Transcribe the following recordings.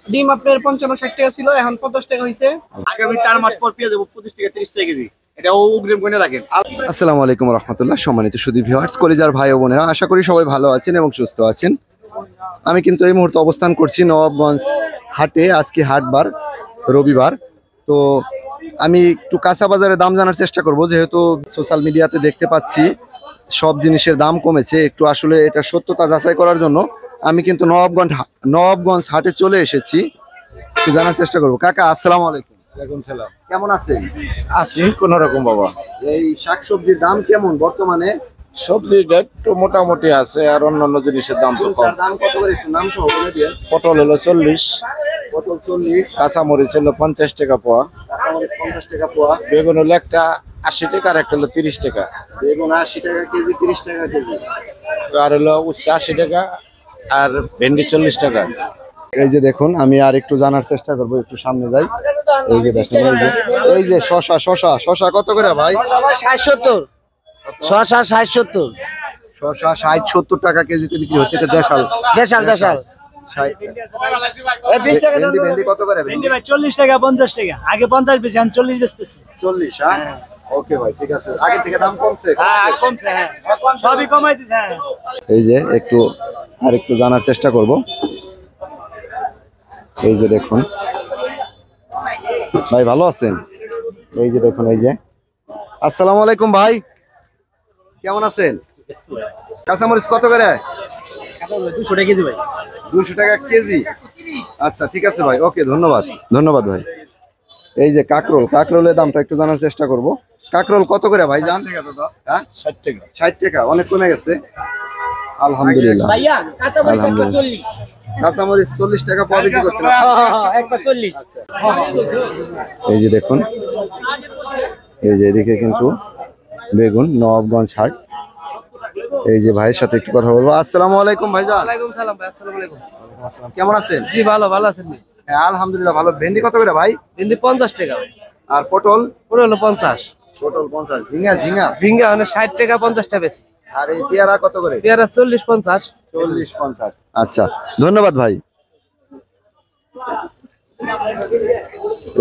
ডিম আপনার 55-60 টাকা ছিল, এখন 50 টাকা হয়েছে। আগামী 4 মাস পর পেঁয়াজ 25 টাকা 30 টাকা কেজি। এটাও অগ্রিম করে রাখেন। আসসালামু আলাইকুম রহমতুল্লাহ। সম্মানিত সুধী ভিউয়ার্স, কলিজার ভাই ও বোনেরা, আশা করি সবাই ভালো আছেন এবং সুস্থ আছেন। আমি কিন্তু এই মুহূর্তে অবস্থান করছি নবাবগঞ্জ হাটে। আজকে হাটবার, রবিবার। তো আমি একটু কাঁচা বাজারের দাম জানার চেষ্টা করব, যেহেতু সোশ্যাল মিডিয়াতে দেখতে পাচ্ছি সব জিনিসের দাম কমেছে। একটু আসলে এটা সত্যতা যাচাই করার জন্য আমি কিন্তু নবাবগঞ্জ হাটে চলে এসেছি, একটু জানার চেষ্টা করব। কাকা আসসালামু আলাইকুম। ওয়ালাইকুম সালাম। কেমন আছেন? আছি কোন রকম বাবা। এই শাকসবজির দাম কেমন বর্তমানে? সবজিটা একটু মোটামুটি আছে, আর অন্যান্য জিনিসের দাম তো কম। তার দাম কত করে একটু নাম সহ বলে দিন। পটল হলো 40, পটল 40, কাঁচামরিচ হলো 50 টাকা পোয়া, কাঁচামরিচ 50 টাকা পোয়া, বেগুন হলো একটা 80 টাকা আর একটা হলো 30 টাকা, বেগুন 80 টাকা কেজি, 30 টাকা কেজি, আর হলো উস্তা 80 টাকা, আর ভেন্ডি 40 টাকা। এই যে দেখুন, আমি আর একটু জানার চেষ্টা করব, একটু সামনে যাই। এই যে দেখেন, এই যে শশা শশা শশা কত করে ভাই? 60-70 শসা, 60-70 শশা 60-70 টাকা কেজিতে বিক্রি হচ্ছে। এটা দেশাল দেশাল 60 20 টাকা দাম। ভেন্ডি কত করে? ভেন্ডি ভাই 40 টাকা 50 টাকা, আগে 50 বেশি, এখন 40 বেচতেছি। 40। হ্যাঁ, ওকে ভাই, ঠিক আছে। আগে থেকে দাম কমছে? হ্যাঁ কমছে, হ্যাঁ সবই কমাই দিছে। হ্যাঁ এই যে একটু আর একটু জানার চেষ্টা করব। এই যে দেখুন ভাই, ভালো আছেন? এই যে দেখুন, এই যে আসসালামু আলাইকুম ভাই, কেমন আছেন? কাঁচামরিচ কত করে? 200 টাকা কেজি ভাই। 200 টাকা কেজি। আচ্ছা, ঠিক আছে ভাই, ওকে, ধন্যবাদ ধন্যবাদ ভাই। এই যে কাকরোলের দামটা একটু জানার চেষ্টা করব। কাকরোল কত করে ভাই জান? হ্যাঁ 60 টাকা। 60 টাকা, অনেক কমে গেছে আলহামদুলিল্লাহ। ভাইয়া কাঁচামরিচ 140। কাঁচামরিচ 40 টাকা পাওয়া বিক্রি করছেন? একবার 40। এই যে দেখুন, এই যে এদিকে কিন্তু বেগুন, নবাবগঞ্জ হাট। এই যে ভাইয়ের সাথে একটু কথা বলবো। আসসালামু আলাইকুম ভাইজান। ওয়ালাইকুম সালাম ভাই। আসসালামু আলাইকুম। কেমন আছেন? জি ভালো আছেন ভাই? হ্যাঁ আলহামদুলিল্লাহ ভালো। ভেন্ডি কত করে ভাই? ভেন্ডি 50 টাকা ভাই। আর পটল? পুরো হলো 50। পটল 50। ঝিঙা? ঝিঙ্গা মানে 60 টাকা 50 টাকা বেশি। আর এই পেয়ারা কত করে? পেয়ারা 40-50। 40-50। আচ্ছা, ধন্যবাদ ভাই।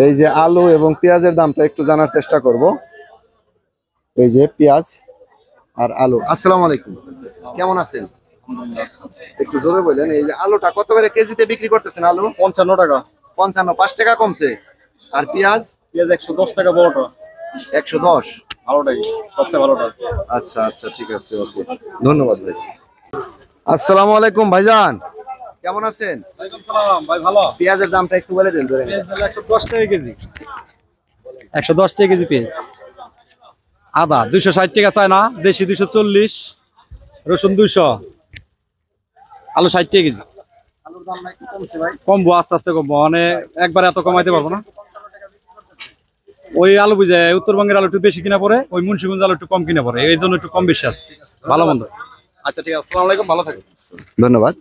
এই যে আলু এবং পেঁয়াজের দামটা একটু জানার চেষ্টা করব। এই যে পেঁয়াজ আর আলু। আসসালামু আলাইকুম, কেমন আছেন? একটু জোরে বললেন। এই যে আলুটা কত করে কেজিতে বিক্রি করতেছেন? আলু 55 টাকা। 55, 5 টাকা কমছে। আর পেঁয়াজ? পেঁয়াজ 110 টাকা বড়টা। 110। ভালোটাই, সবচেয়ে ভালোটা। আচ্ছা আচ্ছা, ঠিক আছে, ওকে, ধন্যবাদ ভাই। আসসালামু আলাইকুম ভাইজান, কেমন আছেন? ওয়ালাইকুম সালাম ভাই, ভালো। পেঁয়াজের দামটা একটু বলে দেন। ধরে 110 টাকা কেজি। 110 টাকা কেজি পেঁয়াজ। আদা 260 টাকা চায়না, দেশি 240, রসুন 200, আলু 60 টাকা কেজি। আলুর দাম একটু কমছে ভাই। কমবো, আস্তে আস্তে কমবো, মানে একবারে এত কমাইতে পারবো না। ওই আলু বুঝে উত্তরবঙ্গের আলু একটু বেশি কিনা পড়ে, ওই মুন্সিগঞ্জ আলু একটু কম কিনা পড়ে, এই জন্য একটু কম বেশি আছে। ভালো মন্দ। আচ্ছা ঠিক আছে, আসসালামু আলাইকুম, ভালো থাকবেন। ধন্যবাদ।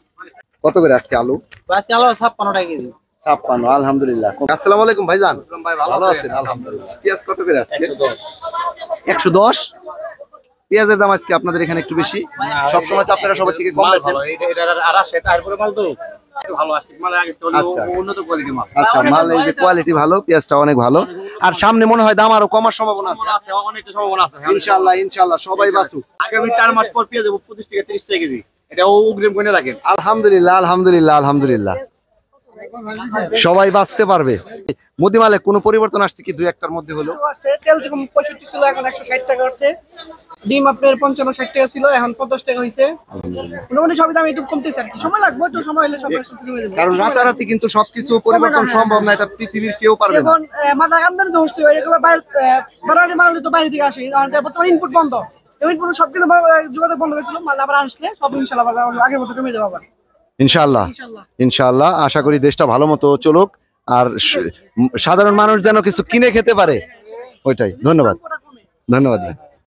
কত করে আজকে আলু? আজকে আলো 56 টাকা কেজি। 56, আলহামদুলিল্লাহ। আসসালামু আলাইকুম ভাইজান, ভাই ভালো আছেন? আলহামদুলিল্লাহ। পেঁয়াজ কত করে আজকে? 110। পেঁয়াজের দাম আজকে আপনাদের এখানে একটু বেশি। সবসময় তো আপনারা সবার থেকে কম বেচেন। আচ্ছা, মাল এই যে কোয়ালিটি ভালো, পেঁয়াজটা অনেক ভালো। আর সামনে মনে হয় দাম আরো কমার সম্ভাবনা আছে। ইনশাআল্লাহ সবাই বাঁচুক। আগামী 4 মাস পর পেঁয়াজ 25 টাকা 30 টাকা কেজি। এটাও অগ্রিম করে রাখেন। আলহামদুলিল্লাহ আলহামদুলিল্লাহ আলহামদুলিল্লাহ, সবাই বাঁচতে পারবে। মুদিমালে কোনো পরিবর্তন আসছে কি? 2-1টার মধ্যে হলো। তেল যেরকম 65 ছিল, এখন 160 টাকা হচ্ছে। ডিম আপনার 55-60 টাকা ছিল, এখন 50 টাকা হয়েছে। মোটামুটি সবই দাম একটু কমতেছে আর কি। সময় লাগবে, একটু সময় হলে সব কমে যাবে। কারণ রাতারাতি কিন্তু সবকিছু পরিবর্তন সম্ভব না, এটা পৃথিবীর কেউ পারবে না। এখন মাথা আমদানি তো হচ্ছে, এগুলো বাইরে মাল তো বাইরে থেকে আসে। বর্তমানে ইনপুট বন্ধ, ইনপুট সবকিছু যোগাযোগ বন্ধ হয়েছিল। মাল আবার আসলে সব ইনশাআল্লাহ আগের মতো কমে যাবে আবার ইনশাআল্লাহ। ইনশাআল্লাহ আশা করি দেশটা ভালো মতো চলুক, আর সাধারণ মানুষ যেন কিছু কিনে খেতে পারে, ওইটাই। ধন্যবাদ ভাই।